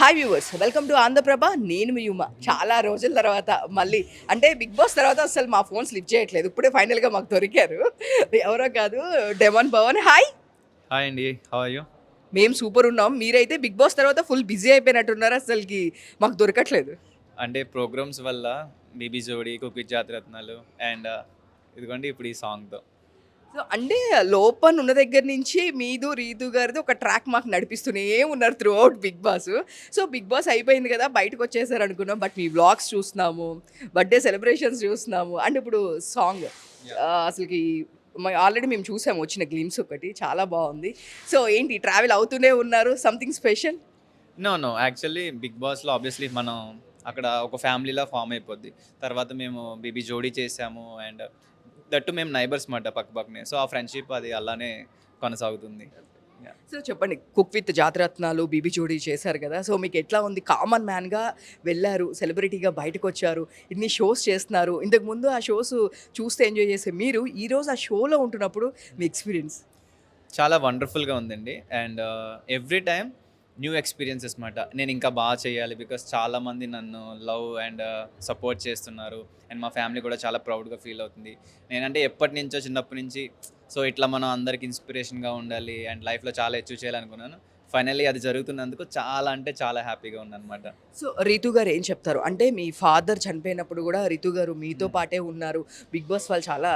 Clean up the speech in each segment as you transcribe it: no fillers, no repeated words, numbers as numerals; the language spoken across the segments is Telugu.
Hi viewers, welcome to Andhraprabha. నేను మీ ఉమా. చాలా రోజుల తర్వాత మళ్ళీ అంటే బిగ్ బాస్ తర్వాత అసలు మా ఫోన్స్ లిఫ్ట్ చేయట్లేదు. ఇప్పుడే ఫైనల్గా మాకు దొరికారు. ఎవరో కాదు, డెమన్ పవన్. హాయ్. హాయ్ అండి. How are you? మేము సూపర్ ఉన్నాం. మీరైతే బిగ్ బాస్ తర్వాత ఫుల్ బిజీ అయిపోయినట్టున్నారు. అసలుకి మాకు దొరకట్లేదు. అంటే ప్రోగ్రామ్స్ వల్ల 'బీబీ జోడి', 'కుక్ విత్ జాతిరత్నాలు' అండ్ ఇదిగోండి ఇప్పుడు ఈ సాంగ్‌తో. సో అంటే లోపన్ ఉన్న దగ్గర నుంచి మీదు రీతు గారిది ఒక ట్రాక్ మాకు నడిపిస్తూనే ఉన్నారు throughout Bigg Boss. So Bigg Boss అయిపోయింది కదా, బయటకు వచ్చేసారు అనుకున్నాం. బట్ మీ వ్లాగ్స్ చూస్తున్నాము, బర్త్డే సెలబ్రేషన్స్ చూస్తున్నాము, అండ్ ఇప్పుడు సాంగ్ అసలుకి ఆల్రెడీ మేము చూసాము వచ్చిన గ్లిమ్స్ ఒకటి చాలా బాగుంది. సో ఏంటి ట్రావెల్ అవుతూనే ఉన్నారు, something special? No. Actually 'Bigg బాస్‌లో' ఆబ్వియస్లీ మనం అక్కడ ఒక ఫ్యామిలీలా ఫార్మ్ అయిపోద్ది. తర్వాత మేము 'బీబీ జోడీ' చేసాము అండ్ దట్టు మేము నైబర్స్ మాట పక్కపక్కనే. సో, ఆ ఫ్రెండ్‌షిప్ అది అలానే కొనసాగుతుంది. యాహ్! సో చెప్పండి, కుక్ విత్ జాతిరత్నాలు, బీబీ జోడీ చేశారు కదా. సో మీకు ఎట్లా ఉంది? కామన్ మ్యాన్గా వెళ్ళారు, సెలబ్రిటీగా బయటకు వచ్చారు, ఇన్ని షోస్ చేస్తున్నారు. ఇంతకుముందు ఆ షోస్ చూస్తే ఎంజాయ్ చేసే మీరు ఈరోజు ఆ షోలో ఉంటున్నప్పుడు మీ ఎక్స్పీరియన్స్? చాలా వండర్‌ఫుల్‌గా ఉందండి. And every time new experiences మాట. నేను ఇంకా బాగా చేయాలి బికాస్ చాలామంది నన్ను లవ్ అండ్ సపోర్ట్ చేస్తున్నారు. అండ్ మా ఫ్యామిలీ కూడా చాలా ప్రౌడ్‌గా ఫీల్ అవుతుంది. నేనంటే ఎప్పటినుంచో చిన్నప్పటి నుంచి సో, ఇట్లా మనం అందరికి ఇన్స్పిరేషన్‌గా ఉండాలి అండ్ లైఫ్‌లో చాలా అచీవ్ చేయాలనుకున్నాను. ఫైనల్లీ అది జరుగుతున్నందుకు చాలా అంటే చాలా హ్యాపీగా ఉందనమాట. సో రీతు గారు ఏం చెప్తారు? అంటే మీ ఫాదర్ చనిపోయినప్పుడు కూడా రీతు గారు మీతో పాటే ఉన్నారు. బిగ్ బాస్ వాళ్ళు చాలా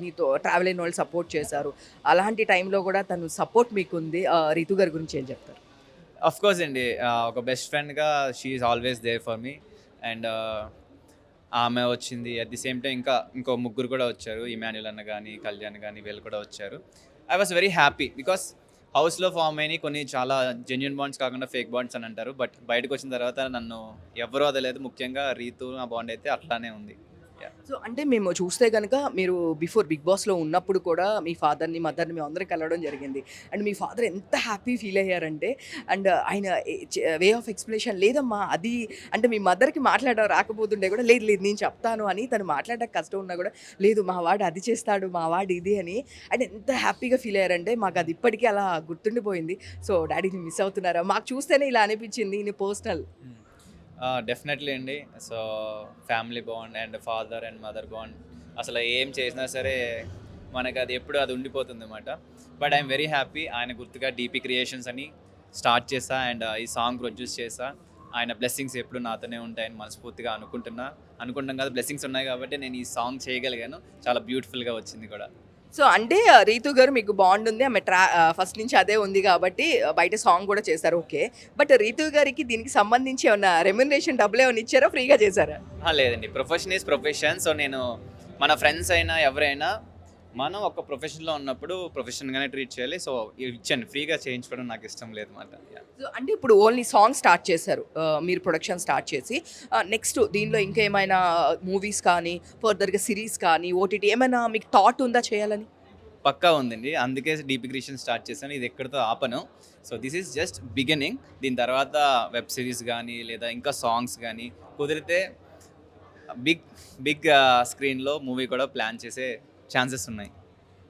నీతో ట్రావెల్ అయిన వాళ్ళు సపోర్ట్ చేశారు. అలాంటి టైంలో కూడా తను సపోర్ట్ మీకుంది. రీతు గారి గురించి ఏం చెప్తారు? ఆఫ్‌కోర్స్ అండి. ఒక బెస్ట్ ఫ్రెండ్‌గా she is always there for me. And ఆమె వచ్చింది. అట్ ది సేమ్ టైమ్ ఇంకో ముగ్గురు కూడా వచ్చారు. ఇమాన్యుల్ అన్న గాని, కళ్యాణ్ గాని వీళ్ళు కూడా వచ్చారు. I was very happy because హౌస్‌లో ఫార్మ్ అయినయి కొన్ని చాలా జెన్యూన్ బాండ్స్ కాకుండా ఫేక్ బాండ్స్ అని అంటారు. బట్ బయటకొచ్చిన తర్వాత నన్ను ఎవ్వరు వదలలేదు. ముఖ్యంగా రీతు నా బాండ్ అయితే అట్లానే ఉంది. యాహ్! సో అంటే మేము చూస్తే గనక మీరు బిఫోర్ బిగ్ బాస్‌లో ఉన్నప్పుడు కూడా మీ ఫాదర్‌ని, మదర్‌ని మేమందరం కలవడం జరిగింది. అండ్ మీ ఫాదర్ ఎంత హ్యాపీ ఫీల్ అయ్యారంటే, అండ్ ఆయన వే ఆఫ్ ఎక్స్‌ప్లనేషన్ లేదమ్మా అది, అంటే మీ మదర్‌కి మాట్లాడడం రాకపోతుండే కూడా లేదు లేదు నేను చెప్తాను అని, తను మాట్లాడడానికి కష్టం ఉన్నా కూడా లేదు మా వాడు అది చేస్తాడు, మా వాడు ఇది అని, అండ్ ఎంత హ్యాపీగా ఫీల్ అయ్యారంటే మాకు అది ఇప్పటికీ అలా గుర్తుండిపోయింది. సో డ్యాడీని మిస్ అవుతున్నారా? మాకు చూస్తేనే ఇలా అనిపించింది ఇన్ పర్సనల్. హ్మ్. డెఫినెట్‌లీ అండి. So, family bond and father and mother bond అసలు ఏం చేసినా సరే మనకది ఎప్పుడూ అది ఉండిపోతుందన్నమాట. But I'm very happy. ఆయన గుర్తుగా 'డీపీ క్రియేషన్స్' అని స్టార్ట్ చేశా అండ్ ఈ సాంగ్ ప్రొడ్యూస్ చేశా. ఆయన బ్లెస్సింగ్స్ ఎప్పుడూ నాతోనే ఉంటాయని మనస్ఫూర్తిగా అనుకుంటాం కాదు, బ్లెస్సింగ్స్ ఉన్నాయి కాబట్టి నేను ఈ సాంగ్ చేయగలిగాను. చాలా బ్యూటిఫుల్‌గా వచ్చింది కూడా. సో అంటే రీతు గారు మీకు బాండ్ ఉంది. ఆమె ఫస్ట్ నుంచి అదే ఉంది కాబట్టి బయట సాంగ్ కూడా చేశారు ఓకే. బట్ రీతు గారికి దీనికి సంబంధించి ఏమన్నా రెమ్యునరేషన్ డబ్బులేమన్నా ఇచ్చారా? ఫ్రీగా చేశారా? లేదండి. Profession is profession. సో, నేను మన ఫ్రెండ్స్ అయినా ఎవరైనా మనం ఒక ప్రొఫెషన్‌లో ఉన్నప్పుడు ప్రొఫెషన్‌గానే ట్రీట్ చేయాలి. సో, ఇచ్చాను. ఫ్రీగా చేయించుకోవడం నాకు ఇష్టం లేదన్నమాట. యాహ్! సో అంటే ఇప్పుడు ఓన్లీ సాంగ్ స్టార్ట్ చేశారు. మీరు ప్రొడక్షన్ స్టార్ట్ చేసి నెక్స్ట్ దీనిలో ఇంకా ఏమైనా మూవీస్ కానీ, ఫర్దర్‌గా సిరీస్ కానీ, ఓటీటీ ఏమైనా మీకు థాట్ ఉందా చేయాలని? పక్కా ఉందండి. అందుకే డీపీ క్రియేషన్ స్టార్ట్ చేశాను. ఇది ఎక్కడితో ఆపను. So, this is just beginning. దీని తర్వాత వెబ్ సిరీస్ గానీ, లేదా ఇంకా సాంగ్స్ గానీ, కుదిరితే బిగ్ బిగ్ స్క్రీన్‌లో మూవీ కూడా ప్లాన్ చేసే ఛాన్సెస్ ఉన్నాయి.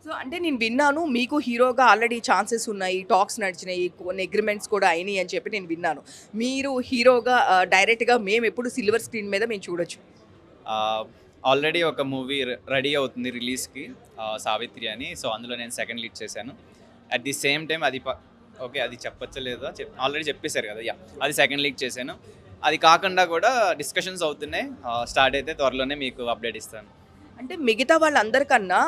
సో అంటే నేను విన్నాను మీకు హీరోగా ఆల్రెడీ ఛాన్సెస్ ఉన్నాయి. టాక్స్ నడిచినాయి. కొన్ని అగ్రీమెంట్స్ కూడా అయినాయి అని చెప్పి నేను విన్నాను. మీరు హీరోగా డైరెక్ట్‌గా మేమెప్పుడు సిల్వర్ స్క్రీన్ మీద మేము చూడొచ్చు. ఆహ్, ఆల్రెడీ ఒక మూవీ రెడీ అవుతుంది రిలీజ్‌కి, 'సావిత్రి' అని. సో, అందులో నేను సెకండ్ లీడ్ చేశాను. అట్ ది సేమ్ టైమ్ అది ఓకే. అది చెప్పచ్చో లేదో ఆల్రెడీ చెప్పేసారు కదా! యాహ్! అది సెకండ్ లీడ్ చేశాను. అది కాకుండా కూడా డిస్కషన్స్ అవుతున్నాయి. స్టార్ట్ అయితే త్వరలోనే మీకు అప్డేట్ ఇస్తాను. అంటే మిగతా వాళ్ళందరికన్నా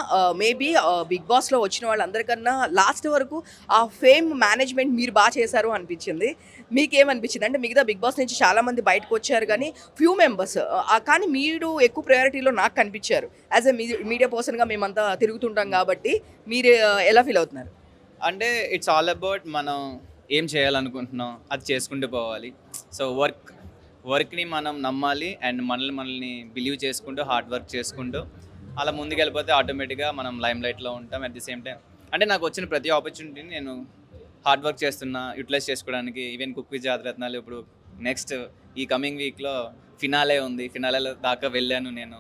మేబీ బిగ్ బాస్‌లో వచ్చిన వాళ్ళందరికన్నా లాస్ట్ వరకు ఆ ఫేమ్ మేనేజ్‌మెంట్ మీరు చేశారు అనిపించింది. మీకేమనిపించింది? అంటే మిగతా బిగ్ బాస్ నుంచి చాలామంది బయటకొచ్చారు గానీ ఫ్యూ మెంబర్స్, కానీ మీరు ఎక్కువ ప్రయారిటీలో నాకు కనిపించారు. యాస్ ఎ మీడియా పర్సన్‌గా మేమంతా తిరుగుతుంటాం కాబట్టి మీరు ఎలా ఫీల్ అవుతున్నారు? అంటే ఇట్స్ ఆల్ అబౌట్ మనం ఏం చేయాలనుకుంటున్నాం అది చేసుకుంటూ పోవాలి. సో, వర్క్‌ని మనం నమ్మాలి అండ్ మనల్ని బిలీవ్ చేసుకుంటూ హార్డ్ వర్క్ చేసుకుంటూ అలా ముందుకెళ్ళిపోతే ఆటోమేటిక్‌గా మనం లైమ్‌లైట్‌లో ఉంటాం. అట్ ది సేమ్ టైమ్ అంటే నాకు వచ్చిన ప్రతి ఆపర్చునిటీని నేను హార్డ్ వర్క్ చేస్తున్నా, యుటిలైజ్ చేసుకోవడానికి. ఈవెన్ 'కుక్ విత్ జాతిరత్నాలు' ఇప్పుడు నెక్స్ట్ ఈ కమింగ్ వీక్‌లో ఫినాలే ఉంది. ఫినాలేలో దాకా వెళ్ళాను నేను.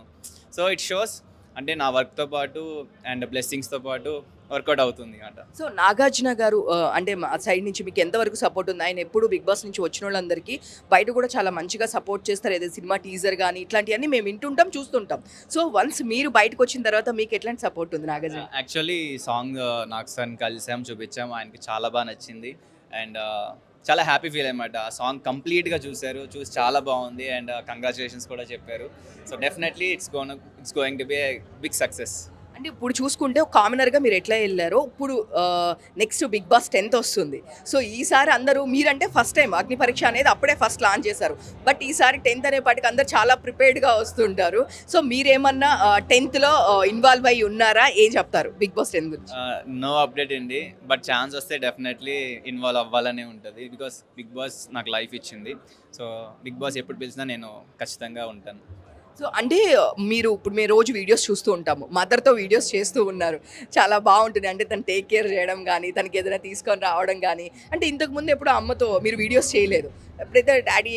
సో, ఇట్ షోస్ అంటే నా వర్క్‌తో పాటు అండ్ బ్లెస్సింగ్స్‌తో పాటు వర్కౌట్ అవుతుంది అన్నమాట. సో నాగార్జున గారు అంటే మా సైడ్ నుంచి మీకు ఎంతవరకు సపోర్ట్ ఉంది? ఆయన ఎప్పుడు బిగ్ బాస్ నుంచి వచ్చిన వాళ్ళందరికీ బయట కూడా చాలా మంచిగా సపోర్ట్ చేస్తారు. ఏదో సినిమా టీజర్ కానీ ఇట్లాంటివన్నీ మేము వింటుంటాం, చూస్తుంటాం. సో వన్స్ మీరు బయటకు వచ్చిన తర్వాత మీకు ఎట్లాంటి సపోర్ట్ ఉంది నాగార్జున? యాక్చువల్లీ సాంగ్ నాకు సార్ కలిసాం, చూపించాం, ఆయనకి చాలా బాగా నచ్చింది. అండ్ చాలా హ్యాపీ ఫీల్ అనమాట. ఆ సాంగ్ కంప్లీట్గా చూసి చాలా బాగుంది. అండ్ కంగ్రాచులేషన్స్ కూడా చెప్పారు. So definitely it's going to be a big success. అంటే ఇప్పుడు చూసుకుంటే కామనర్గా మీరు ఎట్లా వెళ్ళారో ఇప్పుడు నెక్స్ట్ బిగ్ బాస్ 10th వస్తుంది. సో ఈసారి అందరూ మీరంటే ఫస్ట్ టైం అగ్ని పరీక్ష అనేది అప్పుడే ఫస్ట్ లాంచ్ చేశారు. బట్ ఈసారి 10th అనేపాటికి అందరు చాలా ప్రిపేర్డ్గా వస్తుంటారు. సో మీరేమన్నా 10thలో ఇన్వాల్వ్ అయ్యి ఉన్నారా? ఏం చెప్తారు బిగ్ బాస్ 10 గురించి? నో అప్డేట్ అండి, బట్ ఛాన్స్ వస్తే డెఫినెట్లీ ఇన్వాల్వ్ అవ్వాలనే ఉంటుంది. బికాస్ బిగ్ బాస్ నాకు లైఫ్ ఇచ్చింది. సో బిగ్ బాస్ ఎప్పుడు పిలిచినా నేను ఖచ్చితంగా ఉంటాను. సో అంటే మేము రోజు వీడియోస్ చూస్తూ ఉంటాము. మదర్‌తో వీడియోస్ చేస్తూ ఉన్నారు. చాలా బావుంటుంది. అంటే తను టేక్ కేర్ చేయడం గానీ, తనకి ఏదైనా తీసుకొని రావడం గానీ, అంటే ఇంతకుముందు ఎప్పుడు అమ్మతో మీరు వీడియోస్ చేయలేదు. ఎప్పుడైతే డ్యాడీ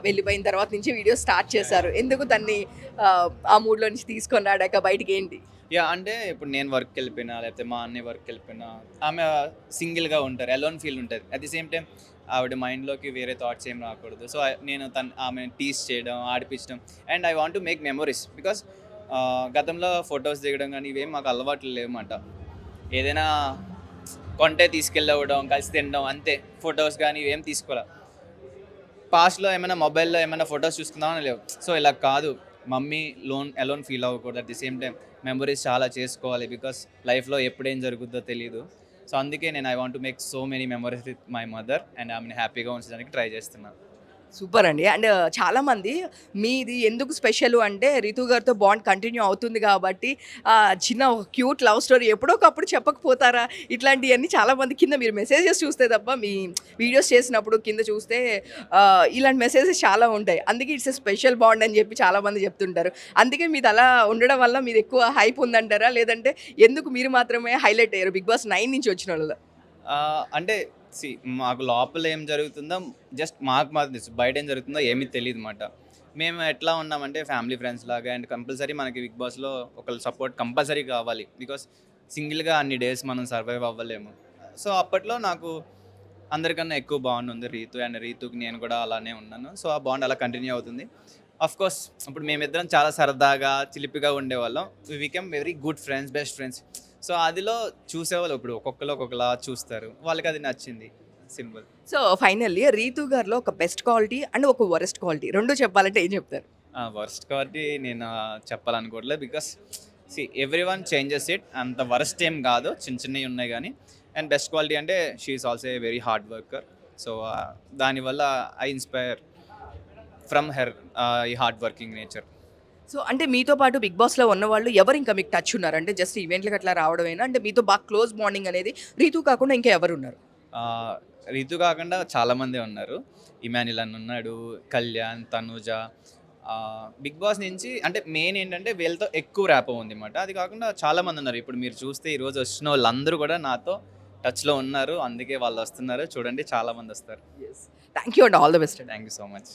వెళ్ళిపోయిన తర్వాత నుంచి వీడియోస్ స్టార్ట్ చేశారు. ఎందుకు తన్ని ఆ మూడ్‌లో నుంచి తీసుకొని రాడాక బయటికి ఏంటి? అంటే ఇప్పుడు నేను వర్క్కి వెళ్ళిపోయినా, లేకపోతే మా అన్నయ్య వర్క్కి వెళ్ళిపోయినా, ఆమె సింగిల్గా ఉంటారు, అలోన్ ఫీల్ ఉంటుంది. అట్ ది సేమ్ టైం ఆవిడ మైండ్లోకి వేరే థాట్స్ ఏం రాకూడదు. సో నేను ఆమె టీస్ చేయడం, ఆడిపించడం, and I want to make memories. Because గతంలో ఫొటోస్ దిగడం కానీ ఇవేం మాకు అలవాట్లు లేవన్నమాట. ఏదైనా కొంటే తీసుకెళ్ళవడం, కలిసి తినడం, అంతే. ఫొటోస్ కానీ ఇవేం తీసుకోవాలి. పాస్ట్లో ఏమైనా మొబైల్లో ఏమైనా ఫొటోస్ చూసుకుందామని లేవు. సో ఇలా కాదు, మమ్మీ అలోన్ ఫీల్ అవ్వకూడదు. At the same time memories చాలా చేసుకోవాలి. బికాస్ లైఫ్లో ఎప్పుడేం జరుగుద్దో తెలియదు. సో అందుకే నేను I want to make so many memories with my mother and ఆమెను హ్యాపీగా ఉంచడానికి ట్రై చేస్తున్నాను. సూపర్ అండి. అండ్ చాలామంది మీది ఎందుకు స్పెషల్ అంటే రితు గారితో బాండ్ కంటిన్యూ అవుతుంది కాబట్టి చిన్న క్యూట్ లవ్ స్టోరీ ఎప్పుడో ఒకప్పుడు చెప్పకపోతారా? ఇట్లాంటివన్నీ చాలామంది కింద మీరు మెసేజెస్ చూస్తే తప్ప మీ వీడియోస్ చేసినప్పుడు కింద చూస్తే ఇలాంటి మెసేజెస్ చాలా ఉంటాయి. అందుకే ఇట్స్ ఎ స్పెషల్ బాండ్ అని చెప్పి చాలామంది చెప్తుంటారు. అందుకే మీది అలా ఉండడం వల్ల మీది ఎక్కువ హైప్ ఉందంటారా? లేదంటే ఎందుకు మీరు మాత్రమే హైలైట్ అయ్యారు బిగ్ బాస్ 9 నుంచి వచ్చిన వాళ్ళు? అంటే మాకు లోపల ఏం జరుగుతుందో జస్ట్ మాకు తెలుసు, బయట ఏం జరుగుతుందో ఏమీ తెలియదు అన్నమాట. మేము ఎట్లా ఉన్నామంటే ఫ్యామిలీ ఫ్రెండ్స్ లాగా. అండ్ కంపల్సరీ మనకి బిగ్ బాస్లో ఒకళ్ళ సపోర్ట్ కంపల్సరీ కావాలి. బికాస్ సింగిల్గా అన్ని డేస్ మనం సర్వైవ్ అవ్వలేము. సో అప్పట్లో నాకు అందరికన్నా ఎక్కువ బాండ్ ఉంది రీతు, అండ్ రీతుకి నేను కూడా అలానే ఉన్నాను. సో ఆ బాండ్ అలా కంటిన్యూ అవుతుంది. కోర్స్ ఇప్పుడు మేమిద్దరం చాలా సరదాగా చిలిపిగా ఉండేవాళ్ళం. We become very good friends, best friends. So అదిలో చూసేవాళ్ళు ఇప్పుడు ఒక్కొక్కరు ఒక్కొక్కలా చూస్తారు, వాళ్ళకి అది నచ్చింది, సింపుల్. సో ఫైనల్లీ రీతు గారిలో ఒక బెస్ట్ క్వాలిటీ అండ్ ఒక వరెస్ట్ క్వాలిటీ రెండు చెప్పాలంటే ఏం చెప్తారు? వర్స్ట్ కాబట్టి నేను చెప్పాలనుకోవట్లేదు. Because every one changes it. అంత వరస్ట్ ఏం కాదు, చిన్నవి ఉన్నాయి కానీ. అండ్ బెస్ట్ క్వాలిటీ అంటే she is also a very hard worker. So దానివల్ల ఐ ఇన్స్పైర్ ఫ్రమ్ హెర్ ఈ హార్డ్ వర్కింగ్ నేచర్. సో అంటే మీతో పాటు బిగ్ బాస్లో ఉన్నవాళ్ళు ఎవరు ఇంకా మీకు టచ్ ఉన్నారు? అంటే జస్ట్ ఈవెంట్లకు అట్లా రావడమేనా? అంటే మీతో బాగా క్లోజ్ బాండింగ్ అనేది రీతు కాకుండా ఇంకా ఎవరు ఉన్నారు? రీతు కాకుండా చాలామంది ఉన్నారు. ఇమాన్యుల్ అని ఉన్నాడు, కళ్యాణ్, తనుజ. బిగ్ బాస్ నుంచి అంటే మెయిన్ ఏంటంటే వీళ్ళతో ఎక్కువ ర్యాప్ ఉంది అన్నమాట. అది కాకుండా చాలామంది ఉన్నారు. ఇప్పుడు మీరు చూస్తే ఈరోజు వచ్చిన వాళ్ళందరూ కూడా నాతో టచ్లో ఉన్నారు. అందుకే వాళ్ళు వస్తున్నారు. చూడండి, చాలామంది వస్తారు. Thank you and all the best. Thank you so much.